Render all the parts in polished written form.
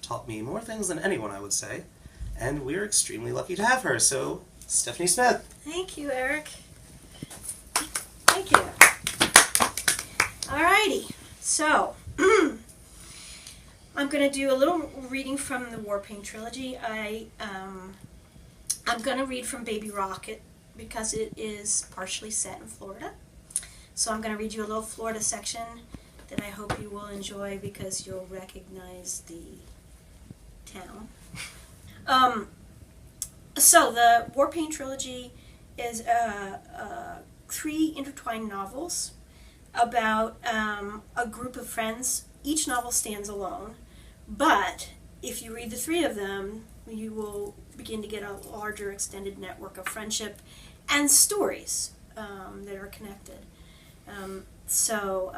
taught me more things than anyone, I would say, and we're extremely lucky to have her. So, Stephanie Smith. Thank you, Eric. Thank you. Alrighty, so I'm going to do a little reading from the Warpaint Trilogy. I'm going to read from Baby Rocket because it is partially set in Florida. So I'm going to read you a little Florida section that I hope you will enjoy because you'll recognize the town. So the Warpaint Trilogy is 3 intertwined novels about a group of friends. Each novel stands alone, but if you read the 3 of them, you will begin to get a larger extended network of friendship and stories that are connected. So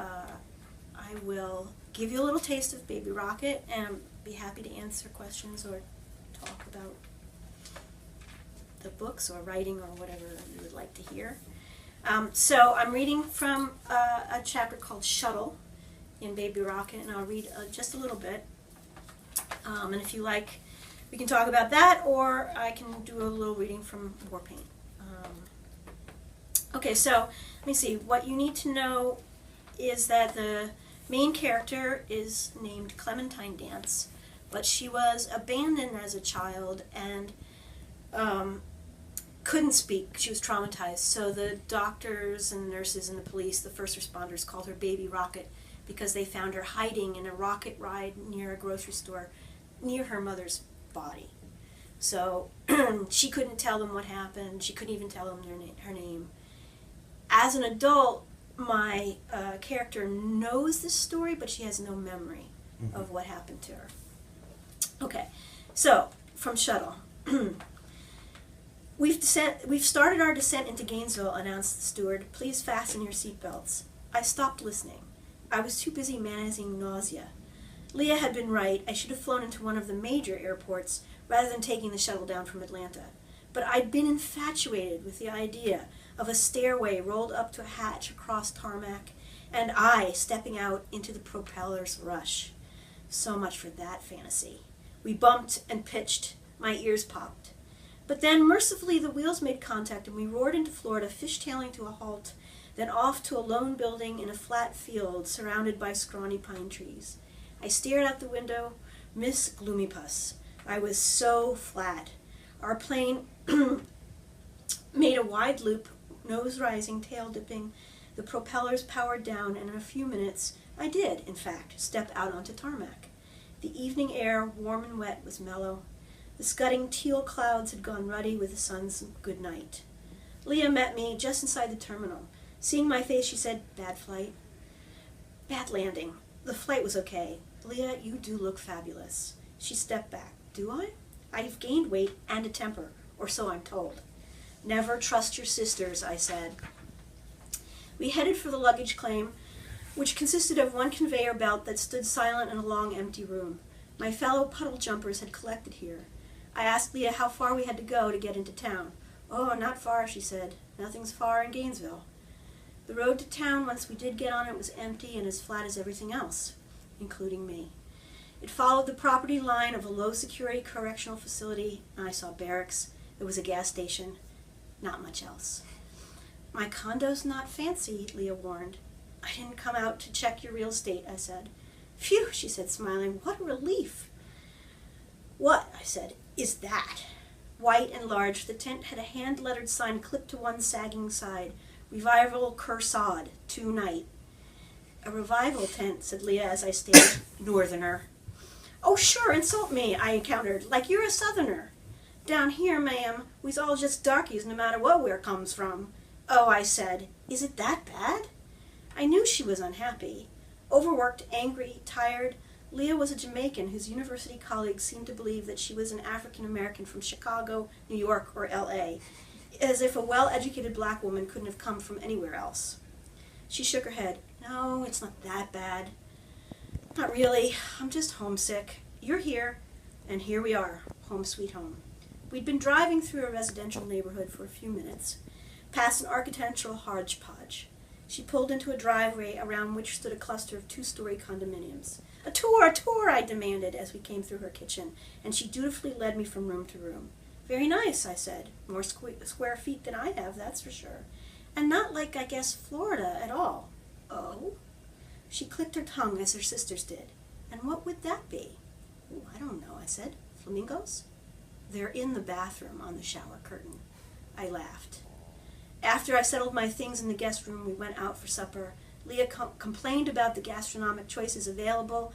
I will give you a little taste of Baby Rocket and be happy to answer questions or talk about the books or writing or whatever you would like to hear. So I'm reading from a chapter called Shuttle in Baby Rocket, and I'll read just a little bit. And if you like, we can talk about that, or I can do a little reading from Warpaint. Okay, so let me see. What you need to know is that the main character is named Clementine Dance, but she was abandoned as a child and couldn't speak. She was traumatized. So the doctors and nurses and the police, the first responders, called her Baby Rocket because they found her hiding in a rocket ride near a grocery store near her mother's body. So she couldn't tell them what happened. She couldn't even tell them her name. As an adult, my character knows this story, but she has no memory of what happened to her. Okay, so from Shuttle. We've started our descent into Gainesville, announced the steward. Please fasten your seatbelts. I stopped listening. I was too busy managing nausea. Leah had been right. I should have flown into one of the major airports rather than taking the shuttle down from Atlanta. But I'd been infatuated with the idea of a stairway rolled up to a hatch across tarmac, and I stepping out into the propeller's rush. So much for that fantasy. We bumped and pitched. My ears popped. But then, mercifully, the wheels made contact, and we roared into Florida, fishtailing to a halt, then off to a lone building in a flat field surrounded by scrawny pine trees. I stared out the window, Miss Gloomypuss. I was so flat. Our plane made a wide loop, nose rising, tail dipping. The propellers powered down, and in a few minutes, I did, in fact, step out onto tarmac. The evening air, warm and wet, was mellow. The scudding teal clouds had gone ruddy with the sun's good night. Leah met me just inside the terminal. Seeing my face, she said, "Bad flight." "Bad landing. The flight was okay. Leah, you do look fabulous." She stepped back. "Do I? I've gained weight and a temper, or so I'm told." "Never trust your sisters," I said. We headed for the luggage claim, which consisted of one conveyor belt that stood silent in a long, empty room. My fellow puddle jumpers had collected here. I asked Leah how far we had to go to get into town. "Oh, not far," she said. "Nothing's far in Gainesville." The road to town, once we did get on it, was empty and as flat as everything else, including me. It followed the property line of a low-security correctional facility. I saw barracks. There was a gas station. Not much else. "My condo's not fancy," Leah warned. "I didn't come out to check your real estate," I said. "Phew," she said, smiling. "What a relief." "What," I said, "is that?" White and large, the tent had a hand-lettered sign clipped to one sagging side. "Revival Cursod, 2 night." "A revival tent," said Leah as I stared. "Northerner." "Oh, sure, insult me," I countered, "like you're a southerner." "Down here, ma'am, we's all just darkies no matter what where comes from." "Oh," I said, "is it that bad?" I knew she was unhappy. Overworked, angry, tired, Leah was a Jamaican whose university colleagues seemed to believe that she was an African-American from Chicago, New York, or L.A., as if a well-educated black woman couldn't have come from anywhere else. She shook her head. "No, it's not that bad." "Not really. I'm just homesick. You're here, and here we are, home sweet home." We'd been driving through a residential neighborhood for a few minutes, past an architectural hodgepodge. She pulled into a driveway around which stood a cluster of 2-story condominiums. A tour, I demanded as we came through her kitchen, and she dutifully led me from room to room. Very nice, I said. More square feet than I have, that's for sure. And not like, I guess, Florida at all. Oh? She clicked her tongue as her sisters did. And what would that be? Oh, I don't know, I said. Flamingos? They're in the bathroom on the shower curtain. I laughed. After I settled my things in the guest room, we went out for supper. Leah complained about the gastronomic choices available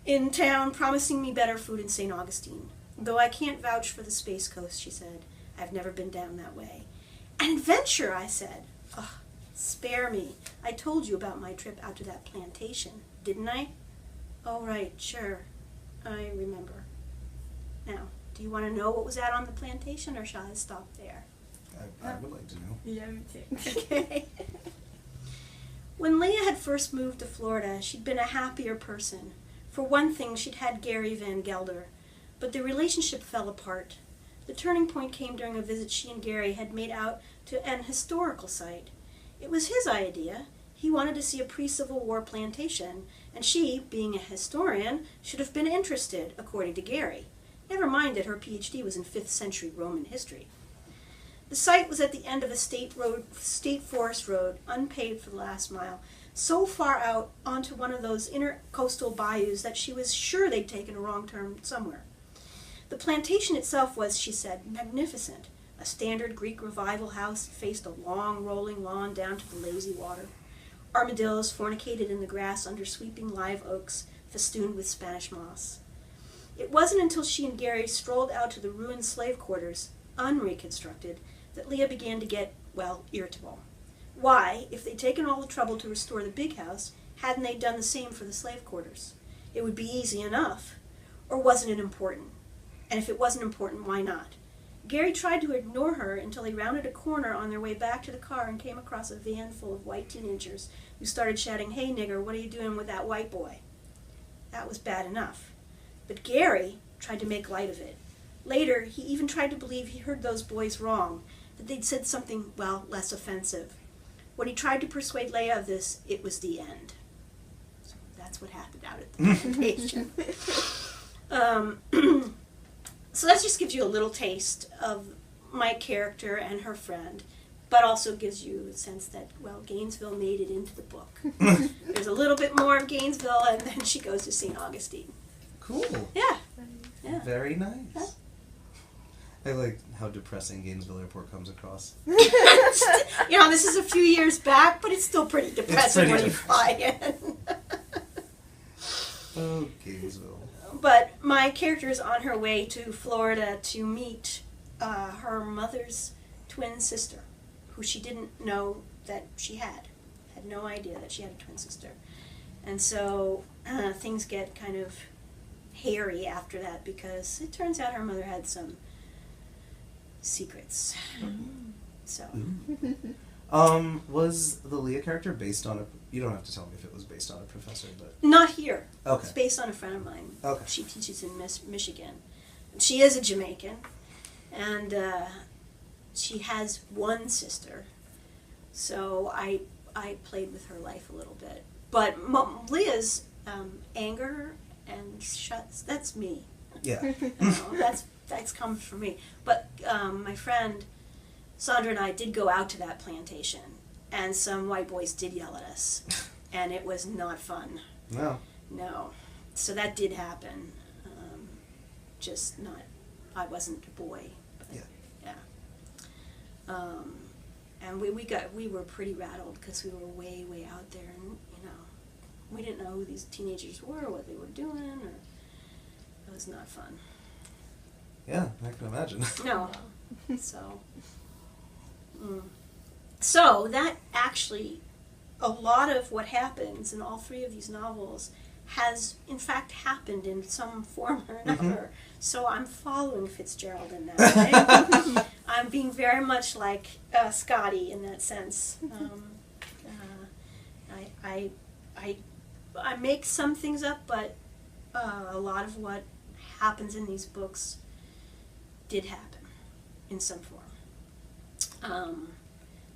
in town, promising me better food in St. Augustine. Though I can't vouch for the Space Coast, she said. I've never been down that way. An adventure, I said. Ugh, spare me. I told you about my trip out to that plantation, didn't I? Oh, right, sure. I remember. Now, do you want to know what was out on the plantation, or shall I stop there? I would like to know. Yeah, me too. Okay. When Leah had first moved to Florida, she'd been a happier person. For one thing, she'd had Gary Van Gelder, but the relationship fell apart. The turning point came during a visit she and Gary had made out to an historical site. It was his idea. He wanted to see a pre-Civil War plantation, and she, being a historian, should have been interested, according to Gary. Never mind that her PhD was in 5th century Roman history. The site was at the end of a state forest road, unpaved for the last mile, so far out onto one of those intercoastal bayous that she was sure they'd taken a wrong turn somewhere. The plantation itself was, she said, magnificent. A standard Greek revival house faced a long, rolling lawn down to the lazy water. Armadillos fornicated in the grass under sweeping live oaks, festooned with Spanish moss. It wasn't until she and Gary strolled out to the ruined slave quarters, unreconstructed, that Leah began to get, well, irritable. Why, if they'd taken all the trouble to restore the big house, hadn't they done the same for the slave quarters? It would be easy enough. Or wasn't it important? And if it wasn't important, why not? Gary tried to ignore her until they rounded a corner on their way back to the car and came across a van full of white teenagers who started shouting, "Hey, nigger, what are you doing with that white boy?" That was bad enough. But Gary tried to make light of it. Later, he even tried to believe he heard those boys wrong, that they'd said something, well, less offensive. When he tried to persuade Leah of this, it was the end. So that's what happened out at the plantation. So that just gives you a little taste of my character and her friend, but also gives you a sense that, well, Gainesville made it into the book. There's a little bit more of Gainesville, and then she goes to St. Augustine. Cool. Yeah. Yeah. Very nice. Huh? I like how depressing Gainesville Airport comes across. You know, this is a few years back, but it's still pretty depressing when you fly in. Oh, Gainesville. But my character is on her way to Florida to meet her mother's twin sister, who she didn't know that she had no idea that she had a twin sister. And so things get kind of hairy after that, because it turns out her mother had some secrets. So. Was the Leah character based on a... You don't have to tell me if it was based on a professor, but... Not here. Okay. It's based on a friend of mine. Okay. She teaches in Michigan. She is a Jamaican, and she has one sister. So I played with her life a little bit. But Leah's anger and shuts, that's me. Yeah. That's comes from me. But my friend Sandra and I did go out to that plantation, and some white boys did yell at us, and it was not fun. No. No. So that did happen. Just not, I wasn't a boy. But Yeah. Yeah. And we were pretty rattled because we were way, way out there, and, you know, we didn't know who these teenagers were, what they were doing, or it was not fun. Yeah, I can imagine. No. So. So that actually, a lot of what happens in all three of these novels has in fact happened in some form or another. Mm-hmm. So I'm following Fitzgerald in that way. I'm being very much like Scotty in that sense. I make some things up, but a lot of what happens in these books did happen in some form.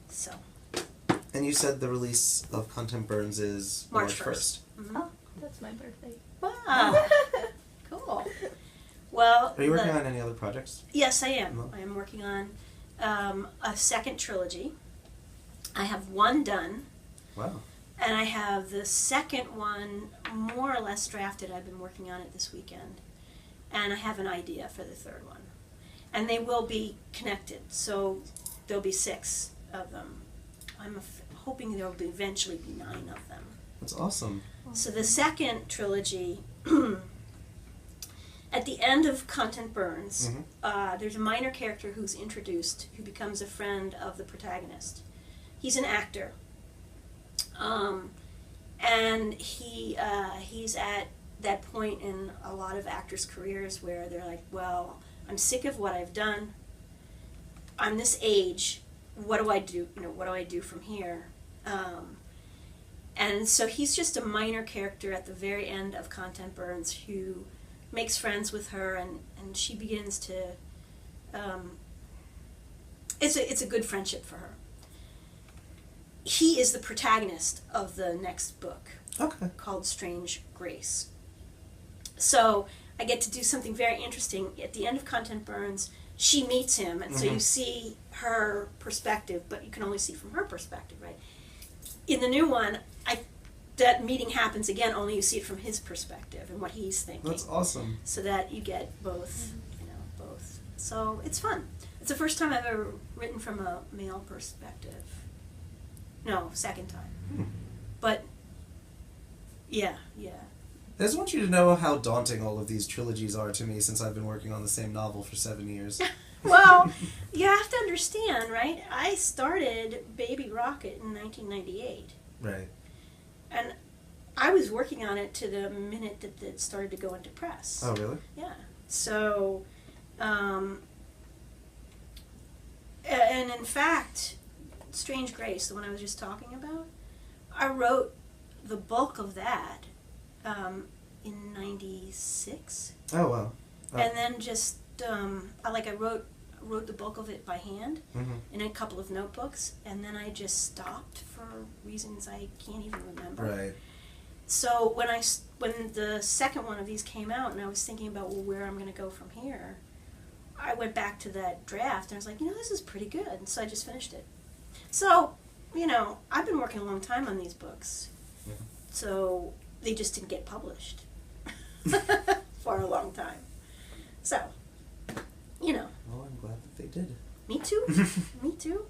So. And you said the release of Content Burns is March March 1st. 1st. Mhm. Oh, that's my birthday. Wow. Cool. Well, Are you working on any other projects? Yes, I am. No. I am working on a second trilogy. I have one done, Wow. and I have the second one more or less drafted. I've been working on it this weekend. And I have an idea for the third one. And they will be connected, so there'll be 6 of them. I'm hoping there will eventually be 9 of them. That's awesome. So the second trilogy, at the end of Content Burns, there's a minor character who's introduced who becomes a friend of the protagonist. He's an actor, and he's at that point in a lot of actors' careers where they're like, well, I'm sick of what I've done. I'm this age. What do I do? What do I do from here? And so he's just a minor character at the very end of Content Burns who makes friends with her, and she begins to. It's a good friendship for her. He is the protagonist of the next book. Okay. Called Strange Grace. So I get to do something very interesting. At the end of Content Burns, she meets him, and so you see her perspective, but you can only see from her perspective, right? In the new one, that meeting happens again, only you see it from his perspective and what he's thinking. That's awesome. So that you get both, both. So it's fun. It's the first time I've ever written from a male perspective. No, second time. But, yeah. I just want you to know how daunting all of these trilogies are to me since I've been working on the same novel for 7 years. Well, you have to understand, right? I started Baby Rocket in 1998. Right. And I was working on it to the minute that it started to go into press. Oh, really? Yeah. So, and in fact, Strange Grace, the one I was just talking about, I wrote the bulk of that in 96. Oh, wow. And then just, I wrote the bulk of it by hand in a couple of notebooks, and then I just stopped for reasons I can't even remember. Right. So when the second one of these came out, and I was thinking about where I'm going to go from here, I went back to that draft, and I was like, this is pretty good, and so I just finished it. So, I've been working a long time on these books, so they just didn't get published for a long time. So, Well, I'm glad that they did. Me too. Me too.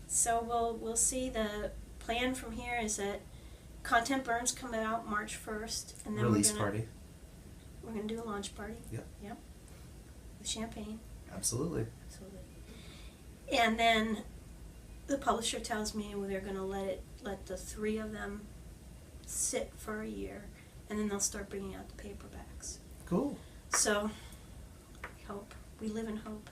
So we'll see. The plan from here is that Content Burns come out March 1st, and then Release party. We're gonna do a launch party. Yep. With champagne. Absolutely. And then the publisher tells me they're gonna let the 3 of them sit for a year, and then they'll start bringing out the paperbacks. Cool. So, we live in hope.